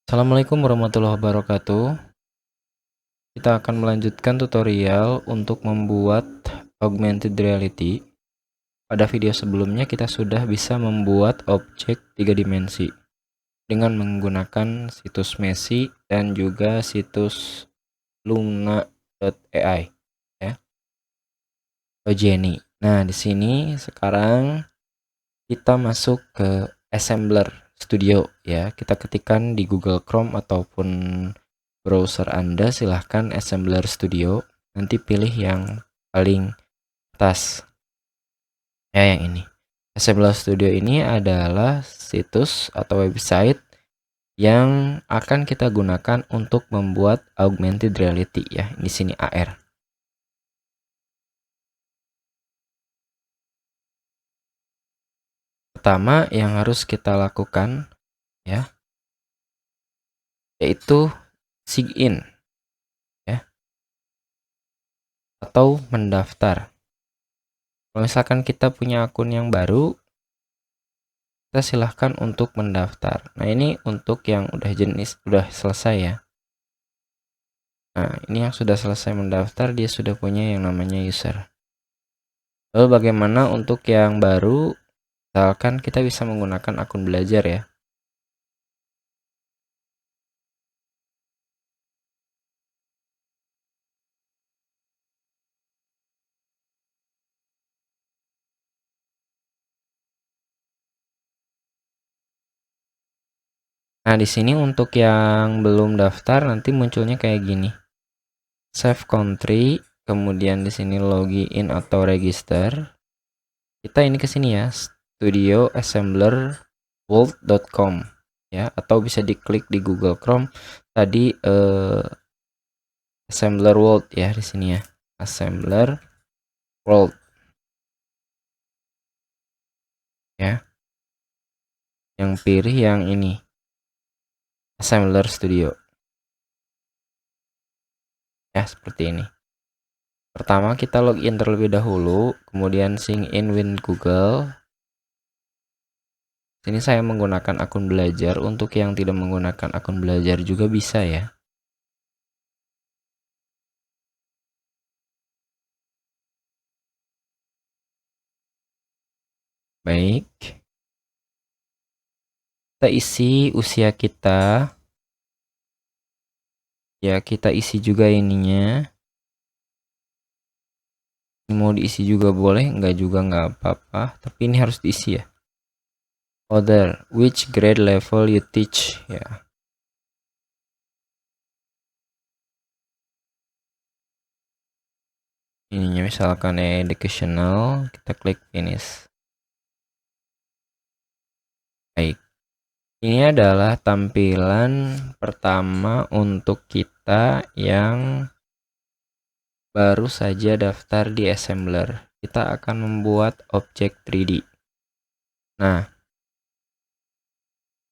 Assalamualaikum warahmatullahi wabarakatuh. Kita akan melanjutkan tutorial untuk membuat augmented reality. Pada video sebelumnya kita sudah bisa membuat objek 3 dimensi dengan menggunakan situs Messi dan juga situs luna.ai ya. Jenny. Nah, di sini sekarang kita masuk ke Assembler Studio ya. Kita ketikkan di Google Chrome ataupun browser Anda, silahkan Assembler Studio. Nanti pilih yang paling atas ya, yang ini. Assembler Studio ini adalah situs atau website yang akan kita gunakan untuk membuat augmented reality ya. Di sini AR. Pertama yang harus kita lakukan ya, yaitu sign in ya, atau mendaftar. Kalau misalkan kita punya akun yang baru, kita silahkan untuk mendaftar. Nah, ini untuk yang udah selesai ya. Nah, ini yang sudah selesai mendaftar, dia sudah punya yang namanya user. Lalu bagaimana untuk yang baru? Misalkan kita bisa menggunakan akun belajar ya. Nah, di sini untuk yang belum daftar nanti munculnya kayak gini. Save country, kemudian di sini login atau register. Kita ini ke sini ya, studioassemblerworld.com ya, atau bisa diklik di Google Chrome tadi Assembler World ya, di sini ya, Assembler World ya. Yang pilih yang ini, Assembler Studio ya, seperti ini. Pertama kita login terlebih dahulu, kemudian sign in with Google. Sini saya menggunakan akun belajar. Untuk yang tidak menggunakan akun belajar juga bisa ya. Baik, kita isi usia kita ya, kita isi juga ininya. Mau diisi juga boleh, enggak juga nggak apa-apa, tapi ini harus diisi ya. Other, which grade level you teach ya. Ininya misalkan educational, kita klik finish. Baik, ini adalah tampilan pertama untuk kita yang baru saja daftar di Assembler. Kita akan membuat objek 3D. Nah,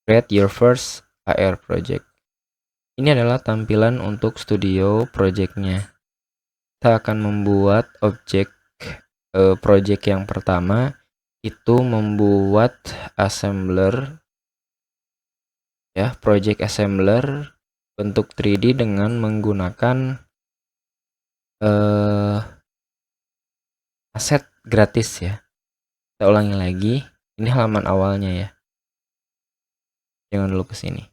create your first AR project. Ini adalah tampilan untuk studio projectnya. Kita akan membuat objek project yang pertama itu membuat assembler ya, project assembler bentuk 3D dengan menggunakan aset gratis ya. Kita ulangi lagi, ini halaman awalnya ya, jangan dulu ke sini.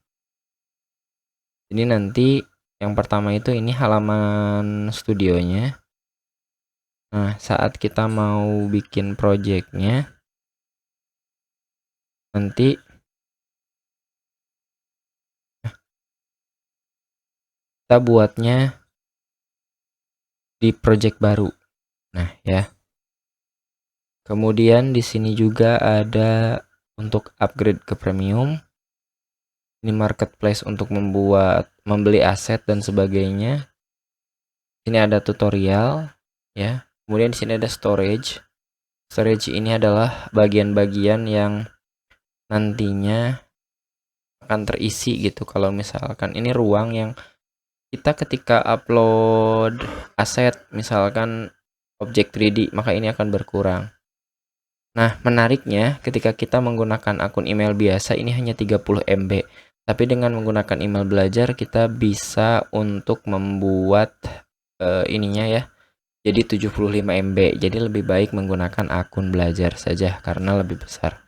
Ini nanti yang pertama itu ini halaman studionya. Nah, saat kita mau bikin projectnya nanti kita buatnya di project baru. Nah, ya. Kemudian di sini juga ada untuk upgrade ke premium. Ini marketplace untuk membeli aset dan sebagainya. Ini ada tutorial ya. Kemudian di sini ada storage. Storage ini adalah bagian-bagian yang nantinya akan terisi gitu. Kalau misalkan ini ruang yang kita ketika upload aset, misalkan objek 3D, maka ini akan berkurang. Nah, menariknya ketika kita menggunakan akun email biasa ini hanya 30 MB. Tapi dengan menggunakan email belajar kita bisa untuk membuat ininya ya. Jadi 75 MB. Jadi lebih baik menggunakan akun belajar saja karena lebih besar.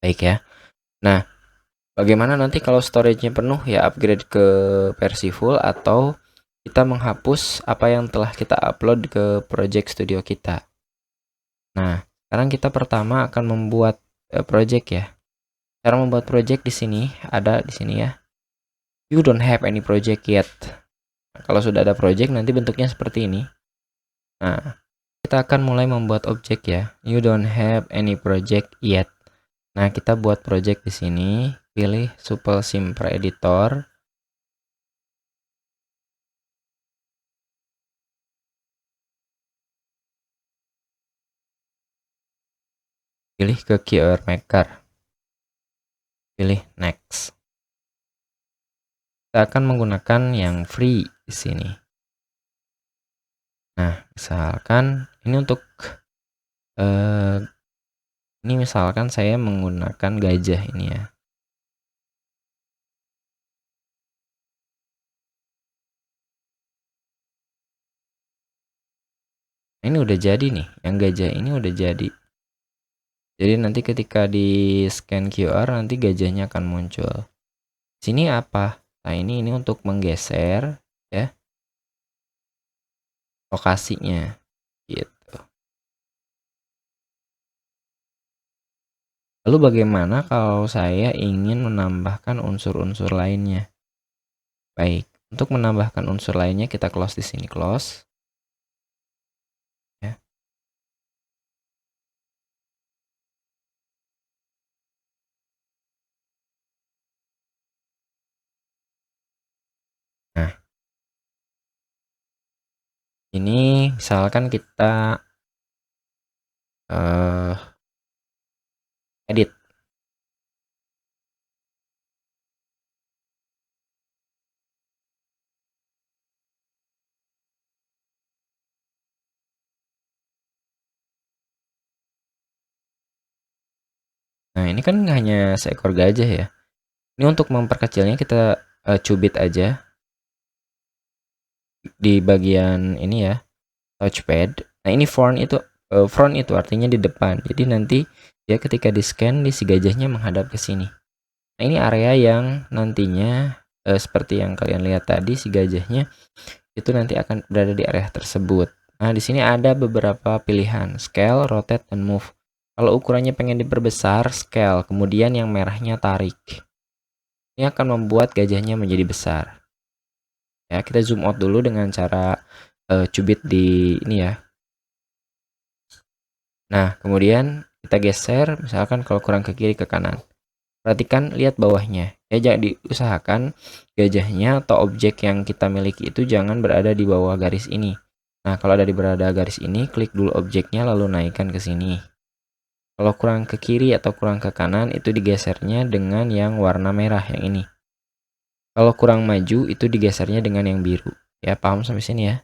Baik ya. Nah, bagaimana nanti kalau storage-nya penuh ya upgrade ke versi full atau kita menghapus apa yang telah kita upload ke project studio kita. Nah, sekarang kita pertama akan membuat project ya. Cara membuat project di sini ada di sini ya. You don't have any project yet. Nah, kalau sudah ada project nanti bentuknya seperti ini. Nah, kita akan mulai membuat objek ya. You don't have any project yet. Nah, kita buat project di sini. Pilih Supple Simple Editor. Pilih ke Keyword Maker. Pilih Next. Kita akan menggunakan yang free di sini. Nah, misalkan ini untuk ini misalkan saya menggunakan gajah ini ya. Ini udah jadi nih, yang gajah ini udah jadi. Jadi nanti ketika di scan QR nanti gajahnya akan muncul. Sini apa? Nah, ini untuk menggeser ya lokasinya gitu. Lalu bagaimana kalau saya ingin menambahkan unsur-unsur lainnya? Baik, untuk menambahkan unsur lainnya kita close di sini, close. Ya. Nah, ini misalkan kita edit. Nah, ini kan hanya seekor gajah ya. Ini untuk memperkecilnya kita cubit aja di bagian ini ya, touchpad. Nah, ini front itu artinya di depan. Jadi nanti ya ketika di scan si gajahnya menghadap ke sini. Nah, ini area yang nantinya seperti yang kalian lihat tadi si gajahnya itu nanti akan berada di area tersebut. Nah, di sini ada beberapa pilihan, scale, rotate, dan move. Kalau ukurannya pengen diperbesar, scale, kemudian yang merahnya tarik. Ini akan membuat gajahnya menjadi besar. Ya, kita zoom out dulu dengan cara cubit di ini ya. Nah, kemudian kita geser, misalkan kalau kurang ke kiri ke kanan. Perhatikan, lihat bawahnya. Ya, jangan diusahakan gajahnya atau objek yang kita miliki itu jangan berada di bawah garis ini. Nah, kalau ada di berada garis ini, klik dulu objeknya lalu naikkan ke sini. Kalau kurang ke kiri atau kurang ke kanan, itu digesernya dengan yang warna merah yang ini. Kalau kurang maju, itu digesernya dengan yang biru. Ya, paham sampai sini ya?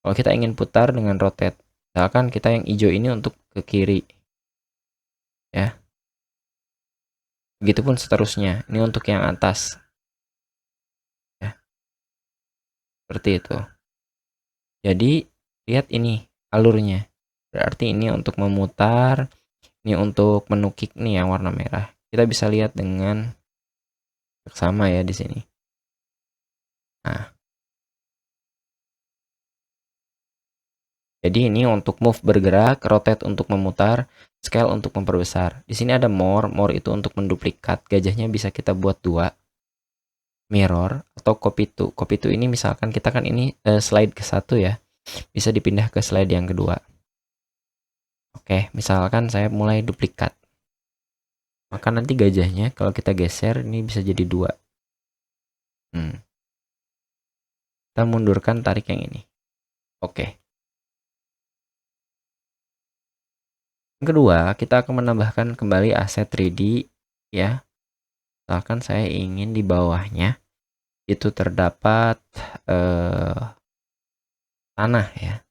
Kalau kita ingin putar dengan rotate, misalkan kita yang hijau ini untuk ke kiri. Ya. Begitupun seterusnya. Ini untuk yang atas. Ya, seperti itu. Jadi, lihat ini alurnya. Berarti ini untuk memutar, ini untuk menukik nih yang warna merah. Kita bisa lihat dengan seksama ya di sini. Nah, jadi ini untuk move bergerak, rotate untuk memutar, scale untuk memperbesar. Di sini ada more, more itu untuk menduplikat. Gajahnya bisa kita buat dua. Mirror atau copy to. Copy to ini misalkan kita kan ini slide ke satu ya. Bisa dipindah ke slide yang kedua. Oke, misalkan saya mulai duplikat. Maka nanti gajahnya kalau kita geser ini bisa jadi dua. Kita mundurkan, tarik yang ini. Oke. Yang kedua, kita akan menambahkan kembali aset 3D ya. Misalkan saya ingin di bawahnya itu terdapat tanah ya.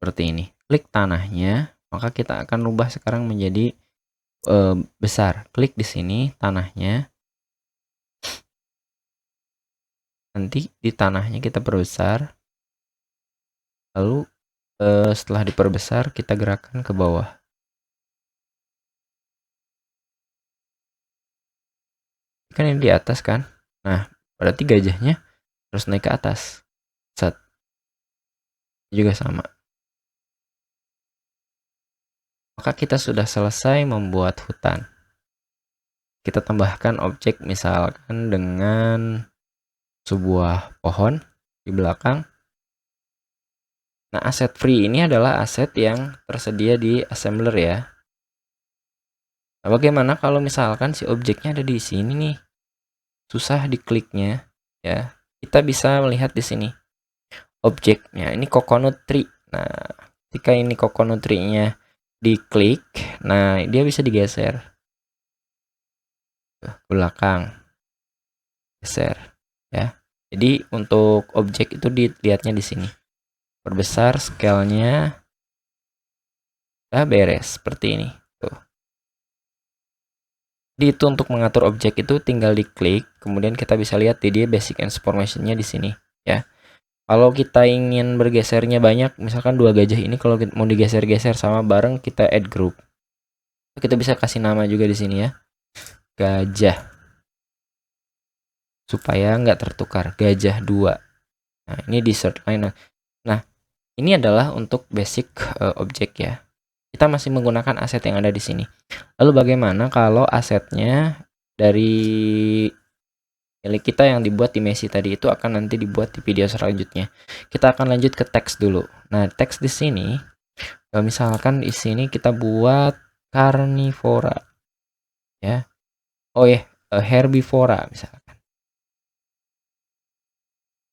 seperti ini. Klik tanahnya, maka kita akan rubah sekarang menjadi besar. Klik di sini tanahnya. Nanti di tanahnya kita perbesar. Lalu setelah diperbesar kita gerakkan ke bawah. Kan ini di atas kan? Nah, berarti gajahnya harus naik ke atas. Set. Juga sama. Maka kita sudah selesai membuat hutan. Kita tambahkan objek misalkan dengan sebuah pohon di belakang. Nah, aset free ini adalah aset yang tersedia di assembler ya. Nah, bagaimana kalau misalkan si objeknya ada di sini nih? Susah dikliknya ya. Kita bisa melihat di sini. Objeknya ini coconut tree. Nah, ketika ini coconut tree-nya diklik, nah dia bisa digeser ke belakang. Geser ya. Jadi untuk objek itu dilihatnya di sini. Perbesar scale-nya. Udah beres seperti ini. Tuh. Jadi itu untuk mengatur objek itu tinggal diklik, kemudian kita bisa lihat di dia basic information-nya di sini ya. Kalau kita ingin bergesernya banyak, misalkan 2 gajah ini kalau mau digeser-geser sama bareng, kita add group. Kita bisa kasih nama juga di sini ya. Gajah. Supaya nggak tertukar. Gajah 2. Nah, ini di search line. Nah, ini adalah untuk basic objek ya. Kita masih menggunakan aset yang ada di sini. Lalu bagaimana kalau asetnya dari milik kita yang dibuat di Messi tadi itu akan nanti dibuat di video selanjutnya. Kita akan lanjut ke teks dulu. Nah, teks di sini misalkan di sini kita buat carnivora ya. Oh ya, herbivora misalkan.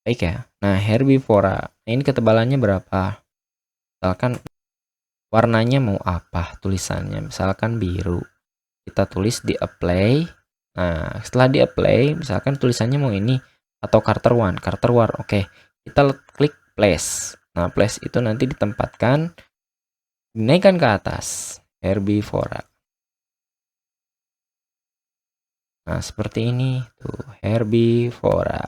Baik ya. Nah, herbivora. Nah, ini ketebalannya berapa? Misalkan warnanya mau apa tulisannya, misalkan biru. Kita tulis di apply. Nah, setelah di apply, misalkan tulisannya mau ini atau Carter One. Oke, kita klik place. Nah, place itu nanti ditempatkan, dinaikkan ke atas, herbivora. Nah, seperti ini tuh, herbivora.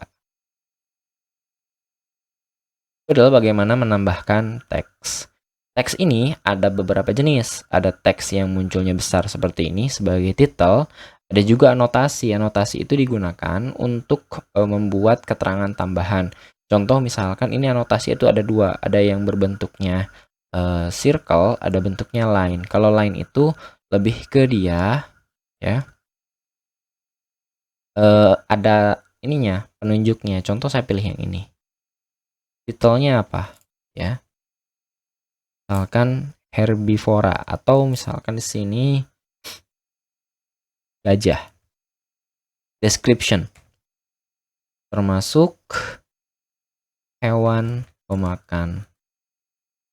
Itu adalah bagaimana menambahkan teks. Teks ini ada beberapa jenis. Ada teks yang munculnya besar seperti ini sebagai title. Ada juga anotasi. Anotasi itu digunakan untuk membuat keterangan tambahan. Contoh misalkan ini anotasi itu ada 2. Ada yang berbentuknya circle, ada bentuknya line. Kalau line itu lebih ke dia ya. Ada ininya, penunjuknya. Contoh saya pilih yang ini. Titelnya apa? Ya. Misalkan herbivora atau misalkan di sini gajah. Description termasuk hewan pemakan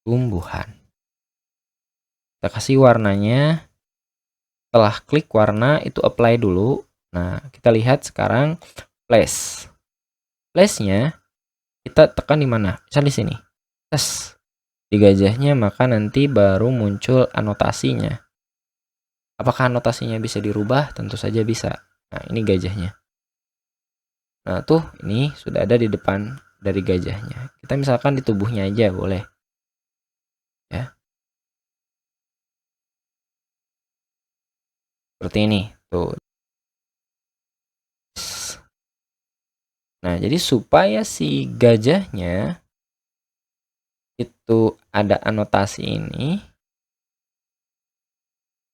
tumbuhan. Kita kasih warnanya. Setelah klik warna itu apply dulu. Nah, kita lihat sekarang place. Place-nya kita tekan di mana? Misal di sini. Tes di gajahnya, maka nanti baru muncul anotasinya. Apakah anotasinya bisa dirubah? Tentu saja bisa. Nah, ini gajahnya. Nah, tuh ini sudah ada di depan dari gajahnya. Kita misalkan di tubuhnya aja boleh. Ya. Seperti ini. Tuh. Nah, jadi supaya si gajahnya itu ada anotasi ini.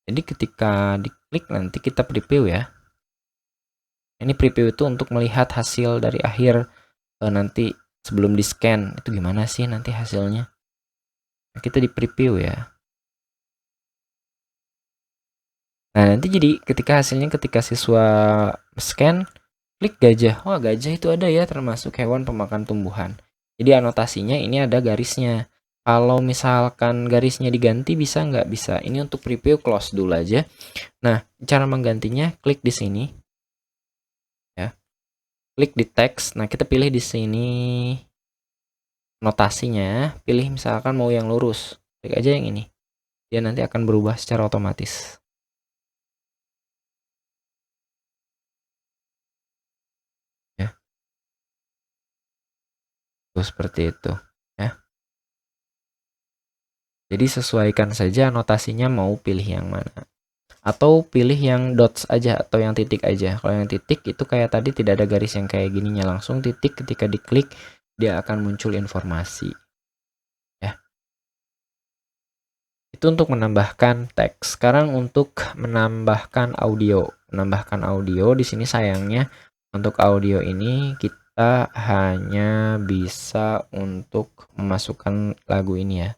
Jadi ketika diklik nanti kita preview ya. Ini preview itu untuk melihat hasil dari akhir nanti sebelum di scan itu gimana sih nanti hasilnya. Nah, kita di preview ya. Nah, nanti jadi ketika hasilnya ketika siswa scan klik gajah. Wah, gajah itu ada ya termasuk hewan pemakan tumbuhan. Jadi anotasinya ini ada garisnya. Kalau misalkan garisnya diganti bisa nggak? Bisa. Ini untuk preview close dulu aja. Nah, cara menggantinya klik di sini. Ya. Klik di teks. Nah, kita pilih di sini notasinya, pilih misalkan mau yang lurus, klik aja yang ini. Dia nanti akan berubah secara otomatis. Ya, tuh seperti itu. Ya. Jadi sesuaikan saja notasinya mau pilih yang mana. Atau pilih yang dots aja atau yang titik aja. Kalau yang titik itu kayak tadi tidak ada garis yang kayak gininya, langsung titik, ketika diklik dia akan muncul informasi. Ya. Itu untuk menambahkan teks. Sekarang untuk menambahkan audio. Menambahkan audio di sini sayangnya untuk audio ini kita hanya bisa untuk memasukkan lagu ini ya.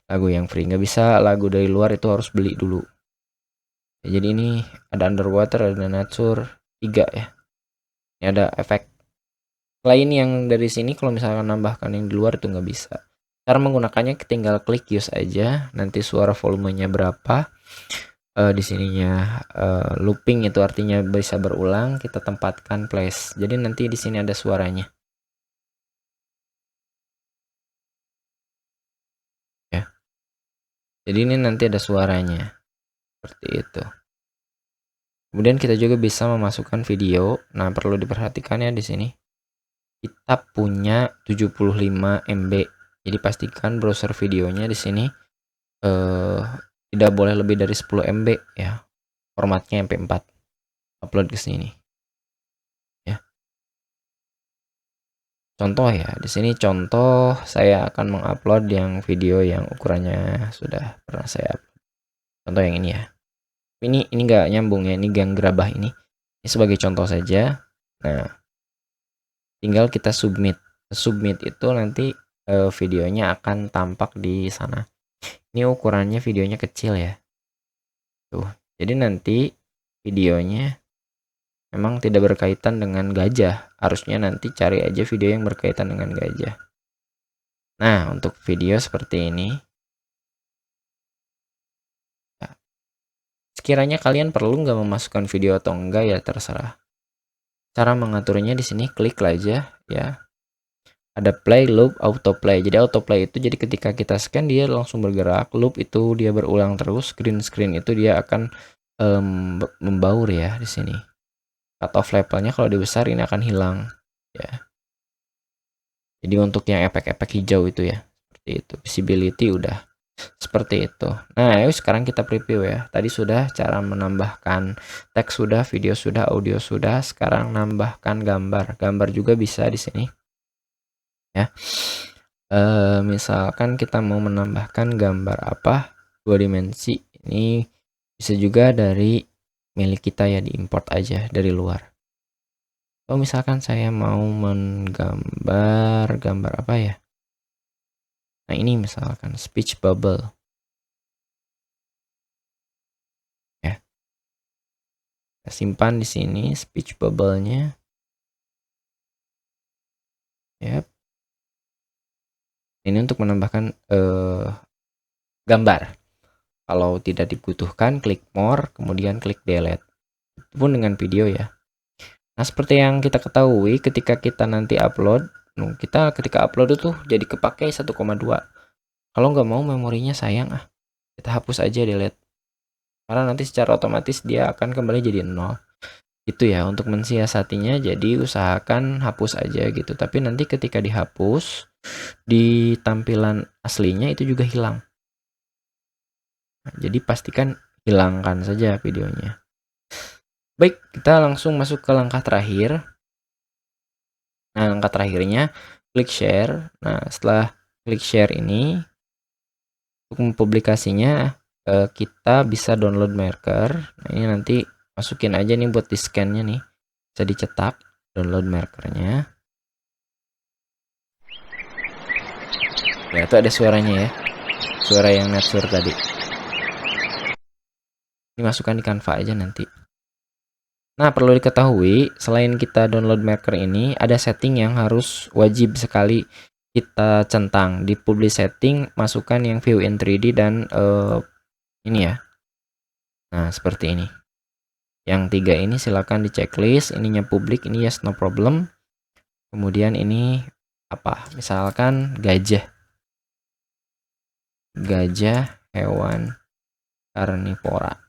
Lagu yang free, nggak bisa lagu dari luar, itu harus beli dulu. Ya, jadi ini ada underwater, ada nature 3 ya. Ini ada efek lain yang dari sini, kalau misalkan nambahkan yang di luar itu nggak bisa. Cara menggunakannya tinggal klik use aja, nanti suara volumenya berapa. Di sininya looping itu artinya bisa berulang, kita tempatkan place. Jadi nanti di sini ada suaranya. Ya. Jadi ini nanti ada suaranya. Seperti itu. Kemudian kita juga bisa memasukkan video. Nah, perlu diperhatikan ya di sini. Kita punya 75 MB. Jadi pastikan browser videonya di sini tidak boleh lebih dari 10 MB ya. Formatnya MP4. Upload ke sini. Ya. Contoh ya, di sini contoh saya akan mengupload yang video yang ukurannya sudah pernah saya upload. Contoh yang ini ya. Ini nggak nyambung ya, ini yang gerabah ini. Ini sebagai contoh saja. Nah, tinggal kita submit. Submit itu nanti videonya akan tampak di sana. Ini ukurannya videonya kecil ya. Tuh. Jadi nanti videonya memang tidak berkaitan dengan gajah. Harusnya nanti cari aja video yang berkaitan dengan gajah. Nah, untuk video seperti ini, sekiranya kalian perlu nggak memasukkan video atau enggak ya terserah. Cara mengaturnya di sini klik aja ya. Ada play, loop, autoplay. Jadi autoplay itu jadi ketika kita scan dia langsung bergerak. Loop itu dia berulang terus. Screen itu dia akan membaur ya di sini. Cut off levelnya kalau dibesar ini akan hilang ya. Jadi untuk yang efek-efek hijau itu ya, seperti itu. Visibility udah seperti itu. Nah, yuk sekarang kita preview ya. Tadi sudah cara menambahkan teks, sudah video, sudah audio, sudah. Sekarang nambahkan gambar. Gambar juga bisa di sini ya. Misalkan kita mau menambahkan gambar apa, 2 dimensi. Ini bisa juga dari milik kita ya, diimport aja dari luar. Kalau misalkan saya mau menggambar gambar apa ya? Nah, ini misalkan speech bubble. Ya. Kita simpan di sini speech bubble-nya. Yap. Ini untuk menambahkan gambar. Kalau tidak dibutuhkan, klik more, kemudian klik delete. Itu pun dengan video ya. Nah, seperti yang kita ketahui ketika kita nanti upload, kita ketika upload itu jadi kepake 1,2. Kalau nggak mau memorinya sayang, kita hapus aja, delete. Karena nanti secara otomatis dia akan kembali jadi 0. Itu ya, untuk mensiasatinya jadi usahakan hapus aja gitu. Tapi nanti ketika dihapus, di tampilan aslinya itu juga hilang. Nah, jadi pastikan hilangkan saja videonya. Baik, kita langsung masuk ke langkah terakhir. Nah, langkah terakhirnya klik share. Nah, setelah klik share ini, untuk mempublikasinya kita bisa download marker. Nah, ini nanti masukin aja nih buat di scan-nya nih. Bisa dicetak, download markernya. Ya, itu ada suaranya ya. Suara yang nature tadi. Ini masukkan di Canva aja nanti. Nah, perlu diketahui, selain kita download marker ini, ada setting yang harus wajib sekali kita centang. Di publish setting, masukkan yang view in 3D dan ini ya. Nah, seperti ini. Yang 3 ini silakan di checklist, ininya publik, ini yes no problem. Kemudian ini apa? Misalkan gajah. Gajah hewan karnivora.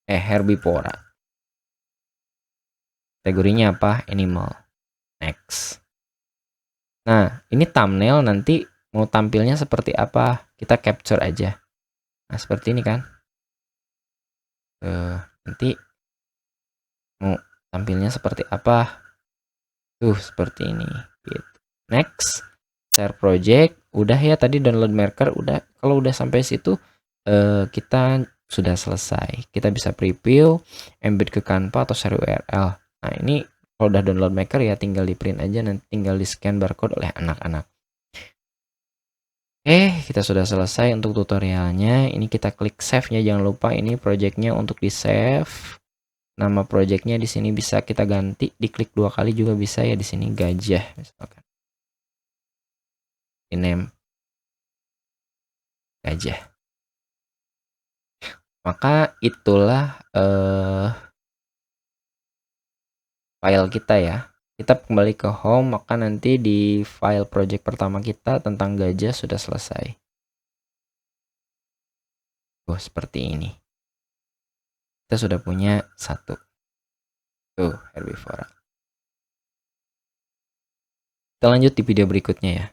Herbivora. Kategorinya apa? Animal. Next. Nah, ini thumbnail nanti mau tampilnya seperti apa? Kita capture aja. Nah, seperti ini kan. Nanti mau tampilnya seperti apa? Tuh, seperti ini. Gitu. Next. Share project. Udah ya, tadi download marker. Udah. Kalau udah sampai situ, kita sudah selesai. Kita bisa preview, embed ke Canva atau share URL. Nah, ini kalau udah download maker ya tinggal di print aja, nanti tinggal di scan barcode oleh anak-anak. Kita sudah selesai untuk tutorialnya. Ini kita klik save-nya, jangan lupa ini projectnya untuk di save. Nama projectnya di sini bisa kita ganti, diklik 2 kali juga bisa ya, di sini gajah misalkan. Di name gajah. Maka itulah file kita ya. Kita kembali ke home, maka nanti di file project pertama kita tentang gajah sudah selesai. Oh, seperti ini. Kita sudah punya satu. Tuh, herbivora. Kita lanjut di video berikutnya ya.